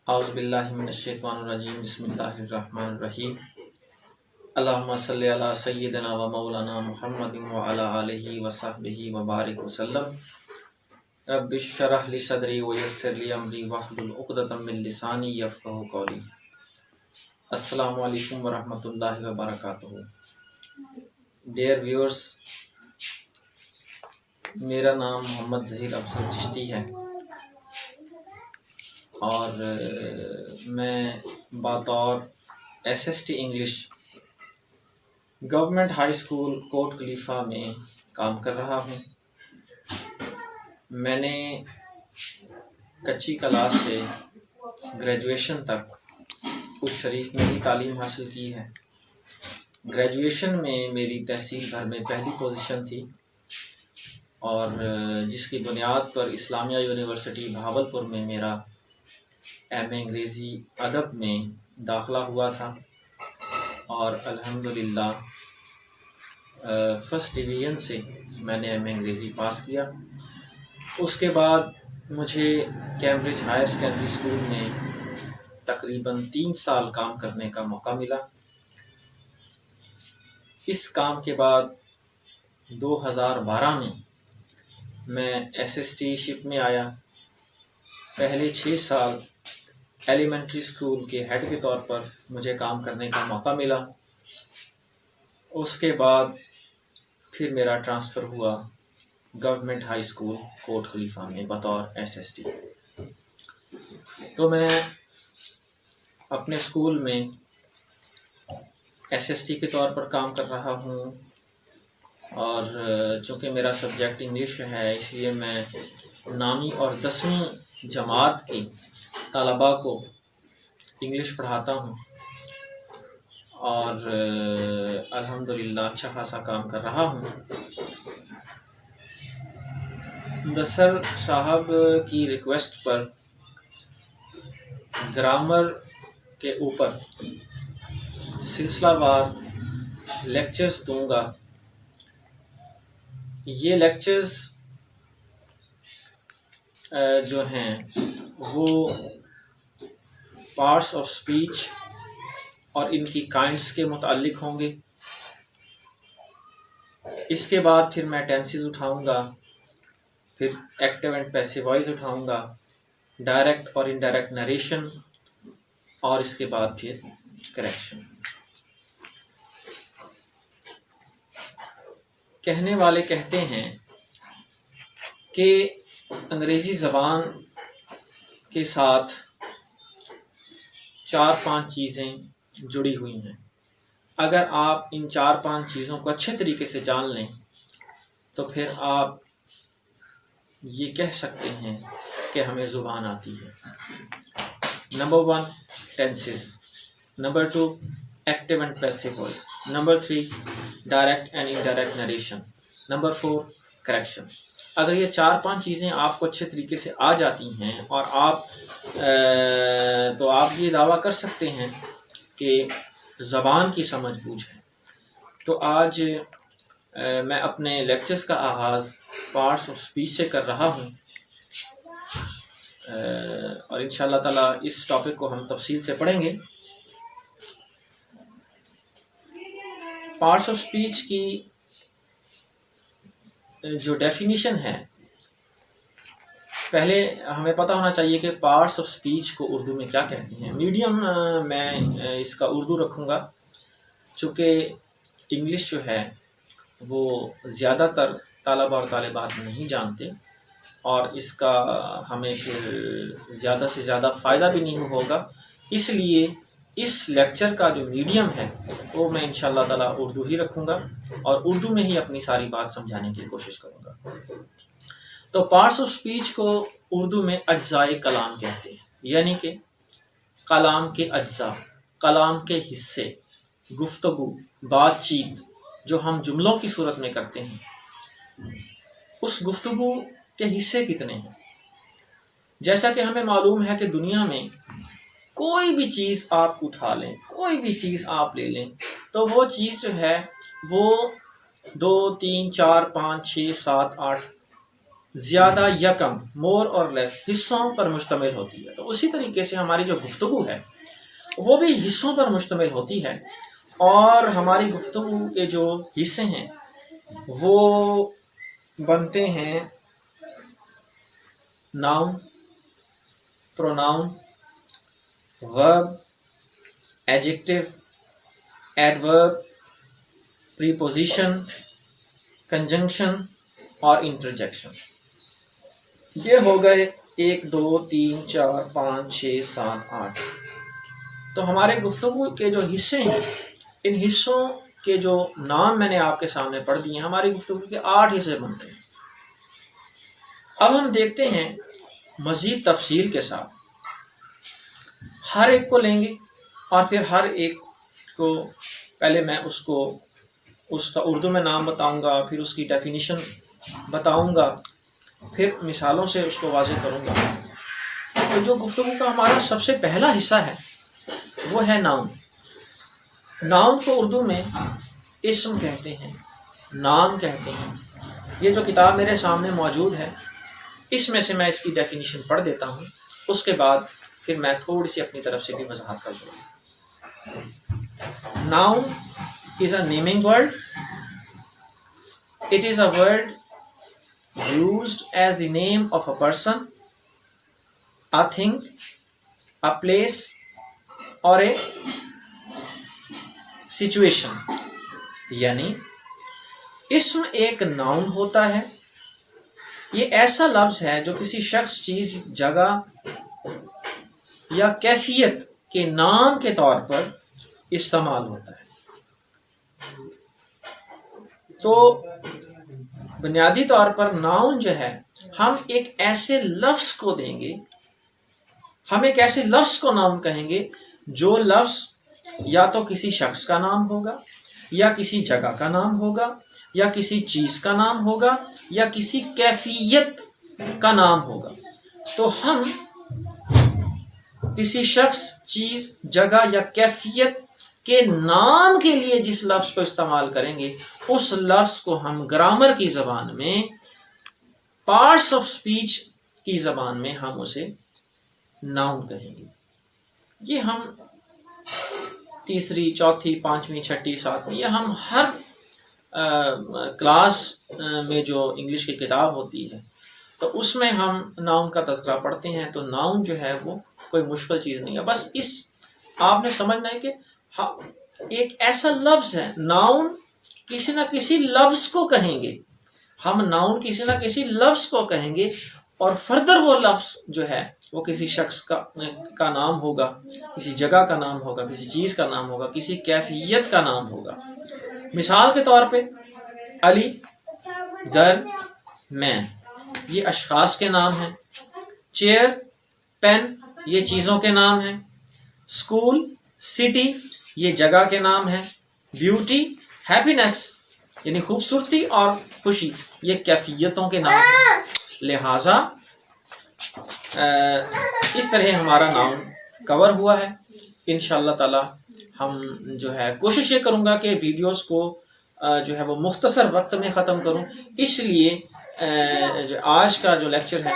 اعوذ باللہ من الشیطان الرجیم بسم اللہ الرحمن الرحیم اللہم صلی علی سیدنا و مولانا محمد وعلی آلہ وصحبہ وبارک وسلم رب اشرح لی صدری ویسر لی امری واحلل عقدۃ من لسانی یفقہوا قولی۔ السلام علیکم ورحمۃ اللہ وبرکاتہ۔ ڈیئر ویورز، میرا نام محمد ظہیر افضل چشتی ہے اور میں بطور SST English government high school Kot Khalifa میں کام کر رہا ہوں۔ میں نے کچی کلاس سے گریجویشن تک کچھ شریف میں ہی تعلیم حاصل کی ہے۔ گریجویشن میں میری تحصیل بھر میں پہلی پوزیشن تھی اور جس کی بنیاد پر اسلامیہ یونیورسٹی بہاولپور میں میرا ایم اے انگریزی ادب میں داخلہ ہوا تھا اور الحمدللہ فرسٹ ڈویژن سے میں نے ایم اے انگریزی پاس کیا۔ اس کے بعد مجھے کیمبرج ہائر سیکنڈری اسکول میں تقریباً 3 سال کام کرنے کا موقع ملا۔ اس کام کے بعد 2012 میں SST شپ میں آیا۔ پہلے 6 سال ایلیمنٹری اسکول کے ہیڈ کے طور پر مجھے کام کرنے کا موقع ملا۔ اس کے بعد پھر میرا ٹرانسفر ہوا government high school Kot Khalifa میں بطور SST۔ تو میں اپنے اسکول میں SST کے طور پر کام کر رہا ہوں اور چونکہ میرا سبجیکٹ انگلش ہے اس لیے میں 9ویں اور 10ویں جماعت کی طلباء کو انگلش پڑھاتا ہوں اور الحمدللہ اچھا خاصا کام کر رہا ہوں۔ مدثر صاحب کی ریکویسٹ پر گرامر کے اوپر سلسلہ وار لیکچرز دوں گا۔ یہ لیکچرز جو ہیں وہ پارٹس آف سپیچ اور ان کی کائنڈس کے متعلق ہوں گے۔ اس کے بعد پھر میں ٹینسز اٹھاؤں گا، پھر ایکٹیو اینڈ پیسو وائس اٹھاؤں گا، ڈائریکٹ اور انڈائریکٹ نریشن اور اس کے بعد پھر کریکشن۔ کہنے والے کہتے ہیں کہ انگریزی زبان کے ساتھ 4-5 چیزیں جڑی ہوئی ہیں۔ اگر آپ ان 4-5 چیزوں کو اچھے طریقے سے جان لیں تو پھر آپ یہ کہہ سکتے ہیں کہ ہمیں زبان آتی ہے۔ Number 1 tenses, number 2 active and passive voice, number 3 direct and indirect narration, number 4 correction. اگر یہ 4-5 چیزیں آپ کو اچھے طریقے سے آ جاتی ہیں اور تو آپ یہ دعویٰ کر سکتے ہیں کہ زبان کی سمجھ بوجھ ہے۔ تو آج میں اپنے لیکچرز کا آغاز پارٹس آف اسپیچ سے کر رہا ہوں اور انشاءاللہ تعالیٰ اس ٹاپک کو ہم تفصیل سے پڑھیں گے۔ پارٹس آف اسپیچ کی جو ڈیفینیشن ہے، پہلے ہمیں پتہ ہونا چاہیے کہ پارٹس آف اسپیچ کو اردو میں کیا کہتے ہیں۔ میڈیم میں اس کا اردو رکھوں گا چونکہ انگلش جو ہے وہ زیادہ تر طلباء اور طالبات نہیں جانتے اور اس کا ہمیں پھر زیادہ سے زیادہ فائدہ بھی نہیں ہوگا، اس لیے اس لیکچر کا جو میڈیم ہے وہ میں انشاءاللہ تعالیٰ اردو ہی رکھوں گا اور اردو میں ہی اپنی ساری بات سمجھانے کی کوشش کروں گا۔ تو پارٹس آف اسپیچ کو اردو میں اجزائے کلام کہتے ہیں، یعنی کہ کلام کے اجزاء، کلام کے حصے، گفتگو، بات چیت جو ہم جملوں کی صورت میں کرتے ہیں، اس گفتگو کے حصے کتنے ہیں۔ جیسا کہ ہمیں معلوم ہے کہ دنیا میں کوئی بھی چیز آپ اٹھا لیں، کوئی بھی چیز آپ لے لیں تو وہ چیز جو ہے وہ 2 3 4 5 6 7 8 زیادہ یا کم، مور اور لیس، حصوں پر مشتمل ہوتی ہے. تو اسی طریقے سے ہماری جو گفتگو ہے وہ بھی حصوں پر مشتمل ہوتی ہے، اور ہماری گفتگو کے جو حصے ہیں وہ بنتے ہیں ناؤن، پروناؤن، ورب، ایڈجیکٹو، ایڈورب، پریپوزیشن، کنجنکشن اور انٹرجیکشن. یہ ہو گئے 1 2 3 4 5 6 7 8. تو ہمارے گفتگو کے جو حصے ہیں، ان حصوں کے جو نام میں نے آپ کے سامنے پڑھ دیے ہیں، ہماری گفتگو کے 8 حصے بنتے ہیں. اب ہم دیکھتے ہیں مزید تفصیل کے ساتھ، ہر ایک کو لیں گے اور پھر ہر ایک کو پہلے میں اس کا اردو میں نام بتاؤں گا، پھر اس کی ڈیفینیشن بتاؤں گا، پھر مثالوں سے اس کو واضح کروں گا. تو جو گفتگو کا ہمارا سب سے پہلا حصہ ہے وہ ہے ناؤن. ناؤن کو اردو میں اسم کہتے ہیں، نام کہتے ہیں. یہ جو کتاب میرے سامنے موجود ہے اس میں سے میں اس کی ڈیفینیشن پڑھ دیتا ہوں، اس کے بعد پھر میں تھوڑی سی اپنی طرف سے بھی وضاحت کر دوں گا. Noun is a naming word. It is a word used as the name of a person, a thing, a place or a situation. یعنی اسم ایک ناؤن ہوتا ہے. یہ ایسا لفظ ہے جو کسی شخص، چیز، جگہ یا کیفیت کے نام کے طور پر استعمال ہوتا ہے. تو بنیادی طور پر ناؤن جو ہے، ہم ایک ایسے لفظ کو دیں گے، ہم ایک ایسے لفظ کو ناؤن کہیں گے جو لفظ یا تو کسی شخص کا نام ہوگا، یا کسی جگہ کا نام ہوگا، یا کسی چیز کا نام ہوگا، یا کسی کیفیت کا نام ہوگا. تو ہم کسی شخص، چیز، جگہ یا کیفیت کے نام کے لیے جس لفظ کو استعمال کریں گے اس لفظ کو ہم گرامر کی زبان میں، پارٹس آف سپیچ کی زبان میں ہم اسے ناؤن کہیں گے. یہ ہم تیسری، چوتھی، پانچویں، چھٹی، ساتویں، یہ ہم ہر کلاس میں جو انگلش کی کتاب ہوتی ہے تو اس میں ہم ناؤن کا تذکرہ پڑھتے ہیں. تو ناؤن جو ہے وہ کوئی مشکل چیز نہیں ہے، بس آپ نے سمجھنا ہے کہ ایک ایسا لفظ ہے. ناؤن کسی نہ کسی لفظ کو کہیں گے، ہم ناؤن کسی نہ کسی لفظ کو کہیں گے، اور فردر وہ لفظ جو ہے وہ کسی شخص کا نام ہوگا، کسی جگہ کا نام ہوگا، کسی چیز کا نام ہوگا، کسی کیفیت کا نام ہوگا. مثال کے طور پہ علی، در، مین، یہ اشخاص کے نام ہیں. چیئر، پین، یہ چیزوں کے نام ہیں. اسکول، سٹی، یہ جگہ کے نام ہیں. بیوٹی، ہیپینس یعنی خوبصورتی اور خوشی، یہ کیفیتوں کے نام ہیں. لہٰذا اس طرح ہمارا ناؤن کور ہوا ہے. انشاءاللہ تعالی ہم جو ہے کوشش یہ کروں گا کہ ویڈیوز کو جو ہے وہ مختصر وقت میں ختم کروں، اس لیے آج کا جو لیکچر ہے